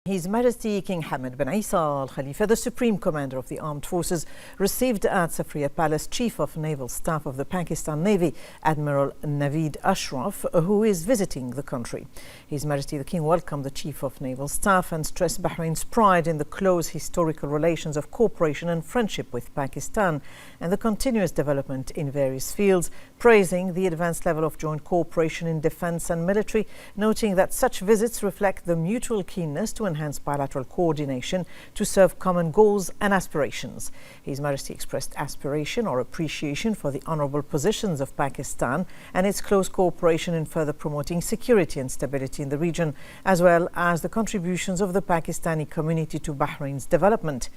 His Majesty King Hamad bin Isa Al Khalifa, the Supreme Commander of the Armed Forces, received at Safriya Palace Chief of Naval Staff of the Pakistan Navy, Admiral Naveed Ashraf, who is visiting the country. His Majesty the King welcomed the Chief of Naval Staff and stressed Bahrain's pride in the close historical relations of cooperation and friendship with Pakistan and the continuous development in various fields, praising the advanced level of joint cooperation in defence and military, noting that such visits reflect the mutual keenness to enhance bilateral coordination to serve common goals and aspirations. His Majesty expressed aspiration or appreciation for the honourable positions of Pakistan and its close cooperation in further promoting security and stability in the region, as well as the contributions of the Pakistani community to Bahrain's development.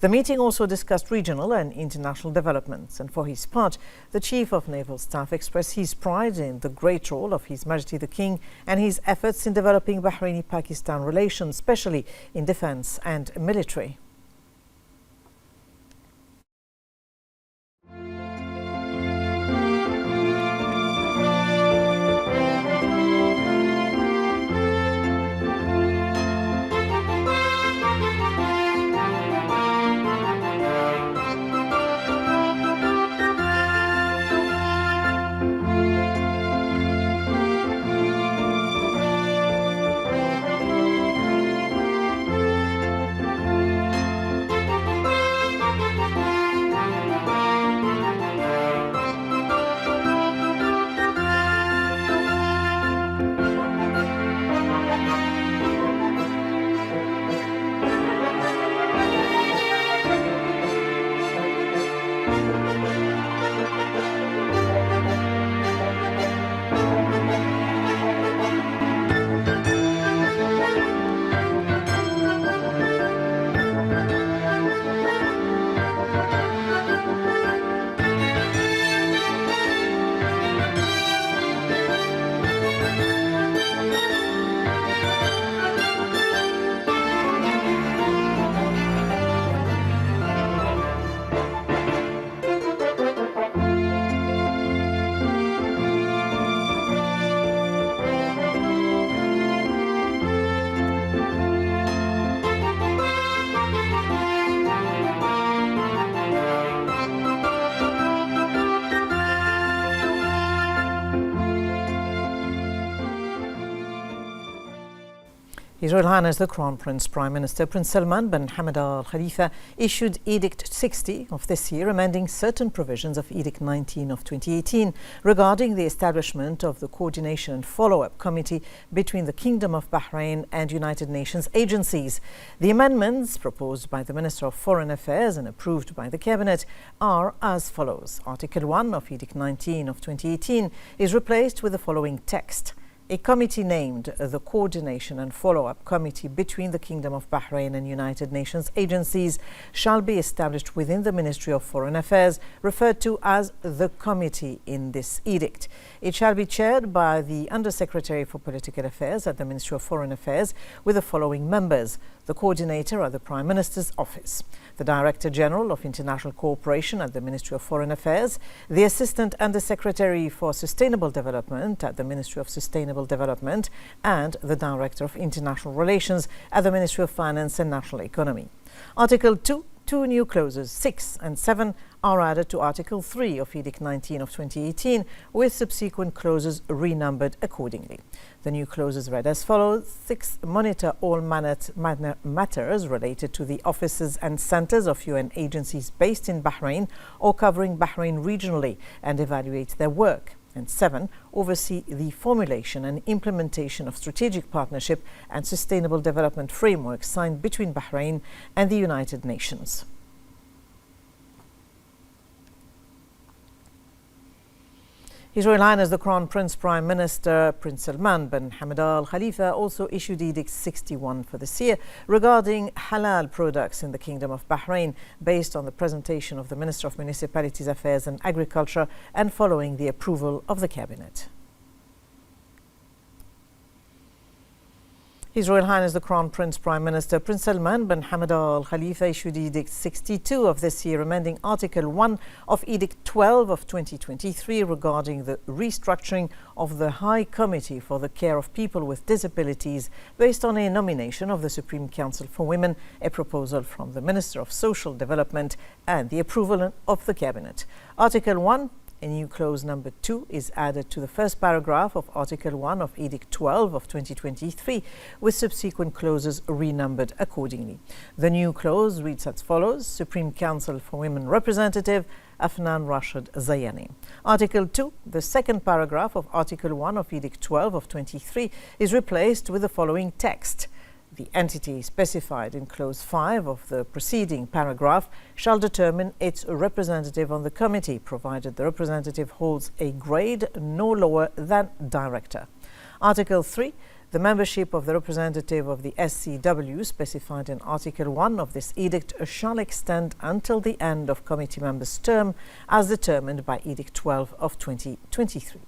The meeting also discussed regional and international developments, and for his part, the Chief of Naval Staff expressed his pride in the great role of His Majesty the King and his efforts in developing Bahraini-Pakistan relations, especially in defence and military. His Royal Highness the Crown Prince Prime Minister Prince Salman bin Hamad Al Khalifa issued Edict 60 of this year, amending certain provisions of Edict 19 of 2018 regarding the establishment of the Coordination and Follow-up Committee between the Kingdom of Bahrain and United Nations agencies. The amendments proposed by the Minister of Foreign Affairs and approved by the Cabinet are as follows. Article 1 of Edict 19 of 2018 is replaced with the following text. A committee named the Coordination and Follow-up Committee between the Kingdom of Bahrain and United Nations agencies shall be established within the Ministry of Foreign Affairs, referred to as the committee in this edict. It shall be chaired by the Under-Secretary for Political Affairs at the Ministry of Foreign Affairs with the following members. The coordinator at the Prime Minister's office, the Director General of International Cooperation at the Ministry of Foreign Affairs, the Assistant Under-Secretary for Sustainable Development at the Ministry of Sustainable Development, and the Director of International Relations at the Ministry of Finance and National Economy. Article 2. Two new clauses, 6 and 7, are added to Article 3 of Edict 19 of 2018, with subsequent clauses renumbered accordingly. The new clauses read as follows. 6. Monitor all matters related to the offices and centres of UN agencies based in Bahrain or covering Bahrain regionally and evaluate their work. And 7. Oversee the formulation and implementation of strategic partnership and sustainable development frameworks signed between Bahrain and the United Nations. His Royal Highness the Crown Prince Prime Minister Prince Salman bin Hamad Al Khalifa also issued Edict 61 for this year regarding halal products in the Kingdom of Bahrain, based on the presentation of the Minister of Municipalities Affairs and Agriculture and following the approval of the Cabinet. His Royal Highness the Crown Prince Prime Minister Prince Salman bin Hamad Al Khalifa issued Edict 62 of this year, amending Article 1 of Edict 12 of 2023 regarding the restructuring of the High Committee for the Care of People with Disabilities based on a nomination of the Supreme Council for Women, a proposal from the Minister of Social Development and the approval of the Cabinet. Article 1, a new clause number 2 is added to the first paragraph of Article 1 of Edict 12 of 2023, with subsequent clauses renumbered accordingly. The new clause reads as follows: Supreme Council for Women Representative Afnan Rashid Zayani. Article 2, the second paragraph of Article 1 of Edict 12 of 23 is replaced with the following text: The entity specified in Clause 5 of the preceding paragraph shall determine its representative on the committee, provided the representative holds a grade no lower than director. Article 3, the membership of the representative of the SCW specified in Article 1 of this edict shall extend until the end of committee members' term as determined by Edict 12 of 2023.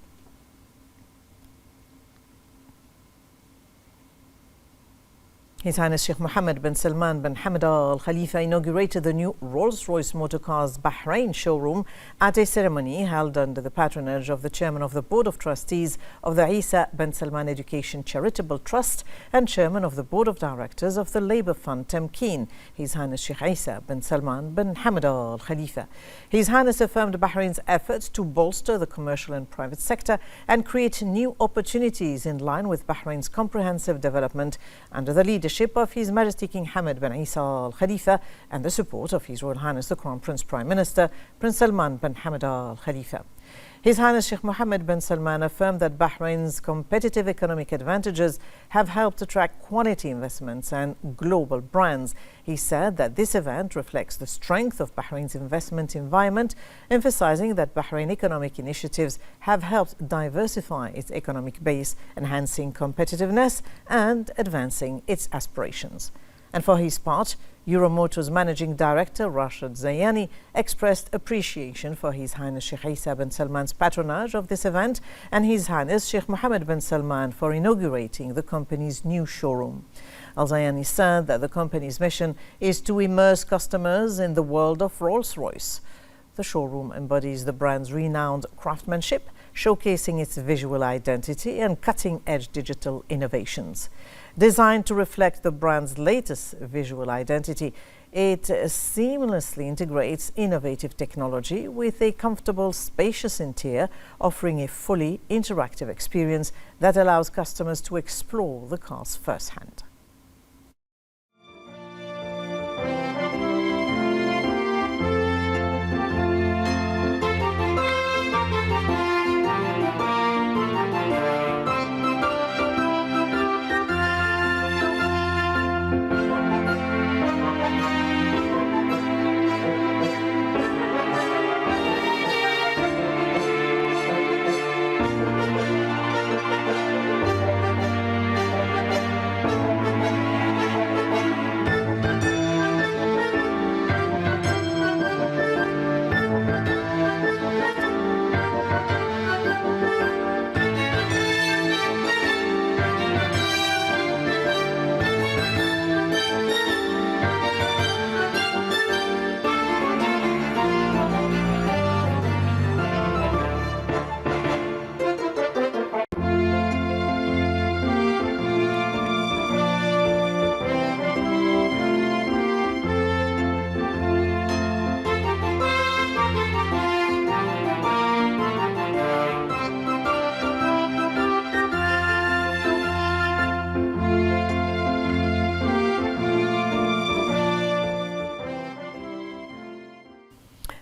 His Highness Sheikh Mohammed bin Salman bin Hamad Al Khalifa inaugurated the new Rolls-Royce Motorcars Bahrain showroom at a ceremony held under the patronage of the Chairman of the Board of Trustees of the Isa bin Salman Education Charitable Trust and Chairman of the Board of Directors of the Labour Fund Tamkeen, His Highness Sheikh Isa bin Salman bin Hamad Al Khalifa. His Highness affirmed Bahrain's efforts to bolster the commercial and private sector and create new opportunities in line with Bahrain's comprehensive development under the leadership of His Majesty King Hamad bin Isa Al Khalifa and the support of His Royal Highness the Crown Prince Prime Minister Prince Salman bin Hamad Al Khalifa. His Highness Sheikh Mohammed bin Salman affirmed that Bahrain's competitive economic advantages have helped attract quality investments and global brands. He said that this event reflects the strength of Bahrain's investment environment, emphasizing that Bahrain economic initiatives have helped diversify its economic base, enhancing competitiveness and advancing its aspirations. And for his part, Euromotors Managing Director Rashid Zayani expressed appreciation for His Highness Sheikh Isa bin Salman's patronage of this event and His Highness Sheikh Mohammed bin Salman for inaugurating the company's new showroom. Al-Zayani said that the company's mission is to immerse customers in the world of Rolls-Royce. The showroom embodies the brand's renowned craftsmanship, showcasing its visual identity and cutting-edge digital innovations. Designed to reflect the brand's latest visual identity, it seamlessly integrates innovative technology with a comfortable, spacious interior, offering a fully interactive experience that allows customers to explore the cars firsthand.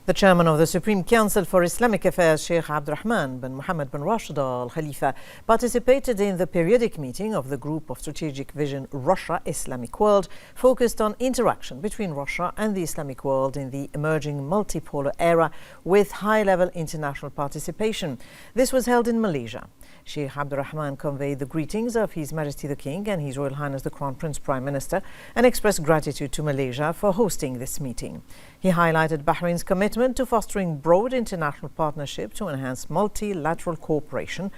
The chairman of the Supreme Council for Islamic Affairs, Sheikh Abdurrahman bin Mohammed bin Rashid Al Khalifa, participated in the periodic meeting of the Group of Strategic Vision Russia Islamic World, focused on interaction between Russia and the Islamic world in the emerging multipolar era with high-level international participation. This was held in Malaysia. Sheikh Abdurrahman conveyed the greetings of His Majesty the King and His Royal Highness the Crown Prince Prime Minister and expressed gratitude to Malaysia for hosting this meeting. He highlighted Bahrain's commitment to fostering broad international partnership to enhance multilateral cooperation,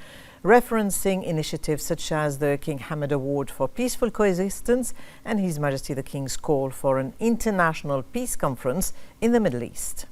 referencing initiatives such as the King Hamad Award for Peaceful Coexistence and His Majesty the King's call for an international peace conference in the Middle East.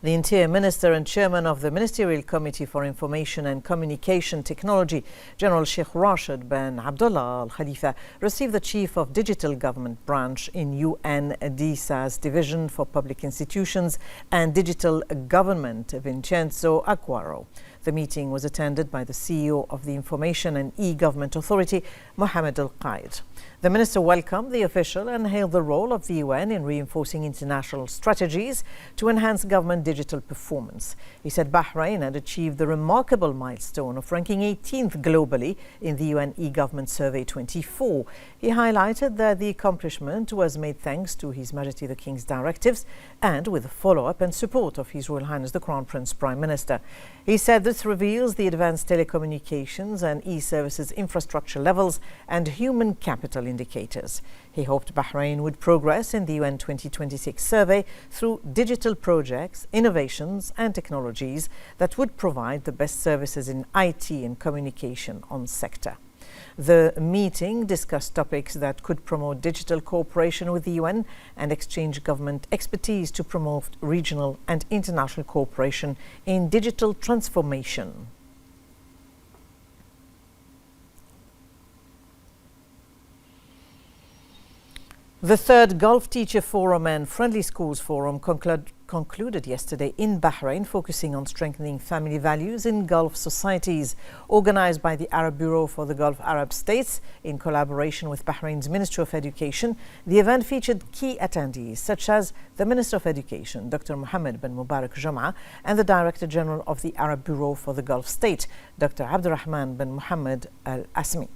The Interior Minister and Chairman of the Ministerial Committee for Information and Communication Technology, General Sheikh Rashid bin Abdullah Al Khalifa, received the Chief of Digital Government Branch in UNDSA's Division for Public Institutions and Digital Government, Vincenzo Acquaro. The meeting was attended by the CEO of the Information and E-Government Authority, Mohammed Al-Qaid. The minister welcomed the official and hailed the role of the UN in reinforcing international strategies to enhance government digital performance. He said Bahrain had achieved the remarkable milestone of ranking 18th globally in the UN E-Government Survey 24. He highlighted that the accomplishment was made thanks to His Majesty the King's directives and with the follow-up and support of His Royal Highness the Crown Prince Prime Minister. He said this reveals the advanced telecommunications and e-services infrastructure levels and human capital indicators. He hoped Bahrain would progress in the UN 2026 survey through digital projects, innovations and technologies that would provide the best services in IT and communication on sector. The meeting discussed topics that could promote digital cooperation with the UN and exchange government expertise to promote regional and international cooperation in digital transformation. The third Gulf Teacher Forum and Friendly Schools Forum concluded yesterday in Bahrain, focusing on strengthening family values in Gulf societies. Organized by the Arab Bureau for the Gulf Arab States in collaboration with Bahrain's Ministry of Education, the event featured key attendees such as the Minister of Education, Dr. Mohammed bin Mubarak Jum'a, and the Director General of the Arab Bureau for the Gulf State, Dr. Abdurrahman bin Mohammed Al Asmi.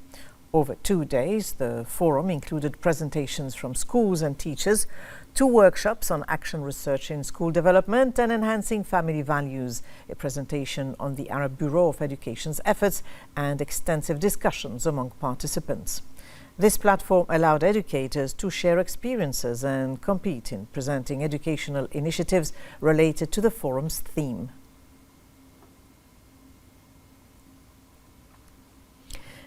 Over 2 days, the forum included presentations from schools and teachers, 2 workshops on action research in school development and enhancing family values, a presentation on the Arab Bureau of Education's efforts, and extensive discussions among participants. This platform allowed educators to share experiences and compete in presenting educational initiatives related to the forum's theme.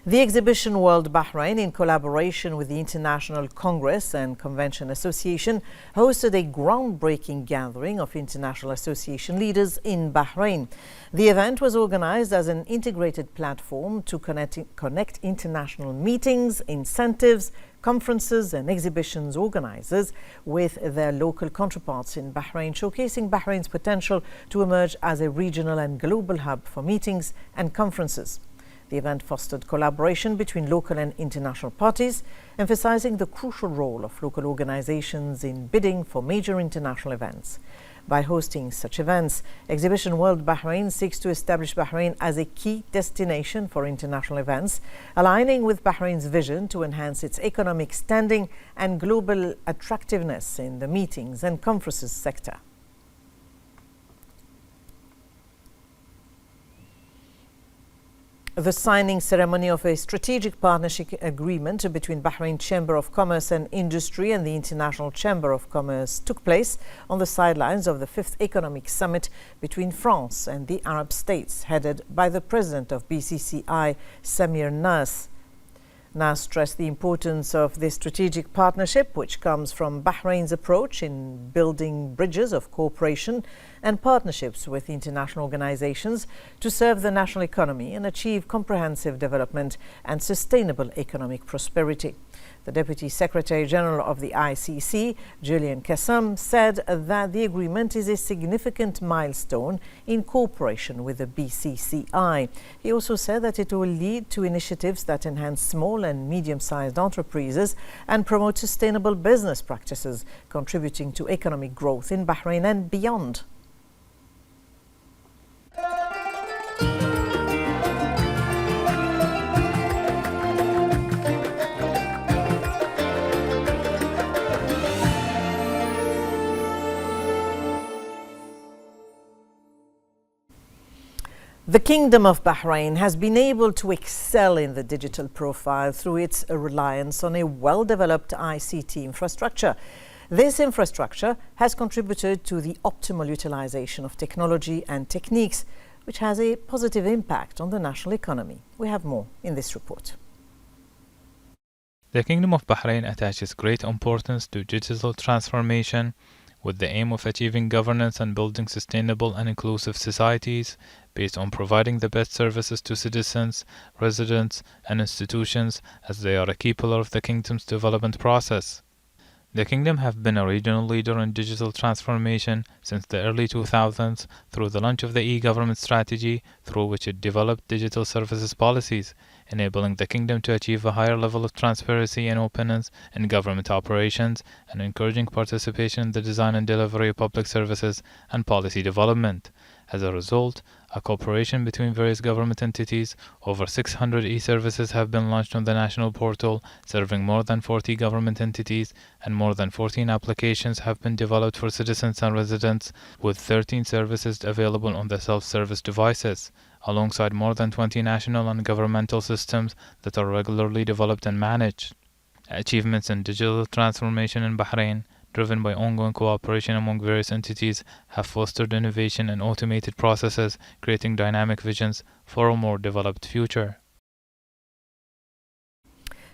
The exhibition World Bahrain, in collaboration with the International Congress and Convention Association, hosted a groundbreaking gathering of international association leaders in Bahrain. The event was organized as an integrated platform to connect international meetings, incentives, conferences and exhibitions organizers with their local counterparts in Bahrain, showcasing Bahrain's potential to emerge as a regional and global hub for meetings and conferences. The event fostered collaboration between local and international parties, emphasizing the crucial role of local organizations in bidding for major international events. By hosting such events, Exhibition World Bahrain seeks to establish Bahrain as a key destination for international events, aligning with Bahrain's vision to enhance its economic standing and global attractiveness in the meetings and conferences sector. The signing ceremony of a strategic partnership agreement between Bahrain Chamber of Commerce and Industry and the International Chamber of Commerce took place on the sidelines of the 5th Economic Summit between France and the Arab states, headed by the President of BCCI, Samir Nas. Nas stressed the importance of this strategic partnership, which comes from Bahrain's approach in building bridges of cooperation and partnerships with international organizations to serve the national economy and achieve comprehensive development and sustainable economic prosperity. The Deputy Secretary General of the ICC, Julian Kassam, said that the agreement is a significant milestone in cooperation with the BCCI. He also said that it will lead to initiatives that enhance small and medium-sized enterprises and promote sustainable business practices, contributing to economic growth in Bahrain and beyond. The Kingdom of Bahrain has been able to excel in the digital profile through its reliance on a well-developed ICT infrastructure. This infrastructure has contributed to the optimal utilization of technology and techniques, which has a positive impact on the national economy. We have more in this report. The Kingdom of Bahrain attaches great importance to digital transformation with the aim of achieving governance and building sustainable and inclusive societies based on providing the best services to citizens, residents, and institutions, as they are a key pillar of the Kingdom's development process. The Kingdom have been a regional leader in digital transformation since the early 2000s through the launch of the e-government strategy, through which it developed digital services policies, enabling the Kingdom to achieve a higher level of transparency and openness in government operations and encouraging participation in the design and delivery of public services and policy development. As a result, a cooperation between various government entities, over 600 e-services have been launched on the national portal, serving more than 40 government entities, and more than 14 applications have been developed for citizens and residents, with 13 services available on the self-service devices, alongside more than 20 national and governmental systems that are regularly developed and managed. Achievements in digital transformation in Bahrain, driven by ongoing cooperation among various entities, have fostered innovation and automated processes, creating dynamic visions for a more developed future.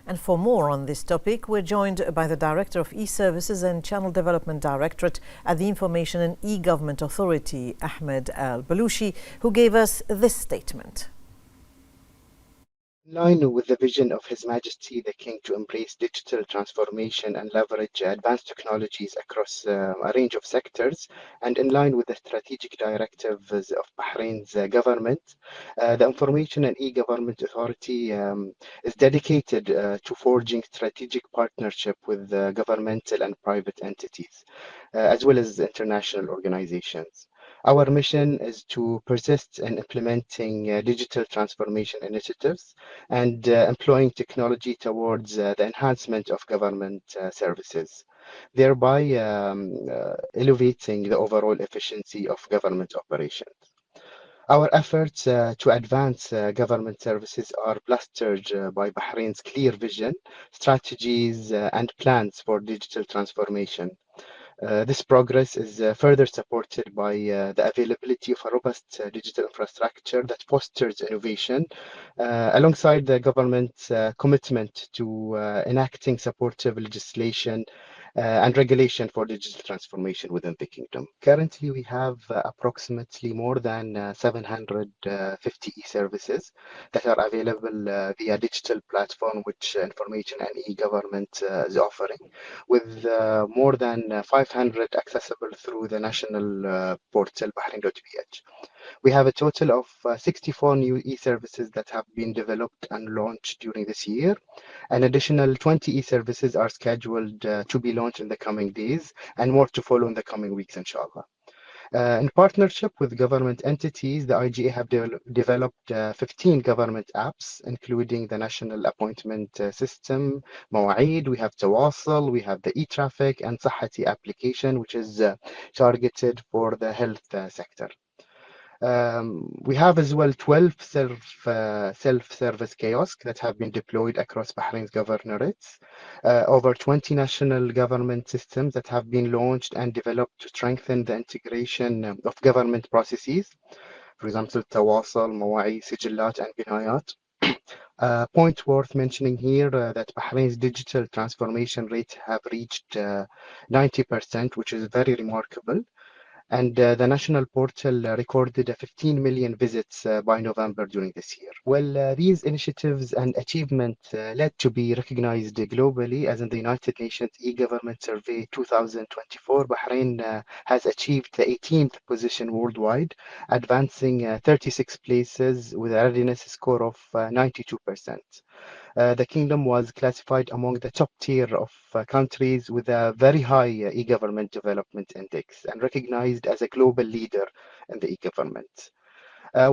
And for more on this topic, we're joined by the Director of E-Services and Channel Development Directorate at the Information and E-Government Authority, Ahmed Al-Balushi, who gave us this statement. In line with the vision of His Majesty the King to embrace digital transformation and leverage advanced technologies across a range of sectors, and in line with the strategic directives of Bahrain's government, the Information and E-Government Authority is dedicated to forging strategic partnership with governmental and private entities, as well as international organizations. Our mission is to persist in implementing digital transformation initiatives and employing technology towards the enhancement of government services, thereby elevating the overall efficiency of government operations. Our efforts to advance government services are bolstered by Bahrain's clear vision, strategies, and plans for digital transformation. This progress is further supported by the availability of a robust digital infrastructure that fosters innovation, alongside the government's commitment to enacting supportive legislation and regulation for digital transformation within the kingdom. Currently, we have approximately more than 750 e-services that are available via digital platform which Information and E-Government is offering, with more than 500 accessible through the national portal Bahrain.bh. We have a total of 64 new e-services that have been developed and launched during this year. An additional 20 e-services are scheduled to be launched in the coming days, and more to follow in the coming weeks, inshallah. In partnership with government entities, the IGA have developed 15 government apps, including the National Appointment System, Mawa'id, we have Tawassul, we have the e-traffic, and Sahati application, which is targeted for the health sector. We have as well 12 self-service kiosks that have been deployed across Bahrain's governorates, over 20 national government systems that have been launched and developed to strengthen the integration of government processes, for example, Tawassul, Mawa'i, Sijillat, and Binayat. Point worth mentioning here that Bahrain's digital transformation rate have reached 90%, which is very remarkable. And the national portal recorded 15 million visits by November during this year. Well, these initiatives and achievements led to be recognized globally, as in the United Nations e-Government Survey 2024, Bahrain has achieved the 18th position worldwide, advancing 36 places with a readiness score of 92%. The kingdom was classified among the top tier of countries with a very high e-government development index and recognized as a global leader in the e-government.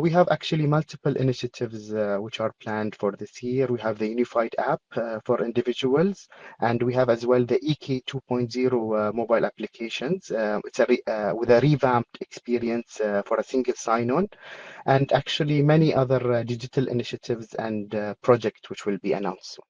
We have actually multiple initiatives which are planned for this year. We have the unified app for individuals, and we have as well the EK 2.0 mobile applications. It's with a revamped experience for a single sign-on, and actually many other digital initiatives and projects which will be announced soon.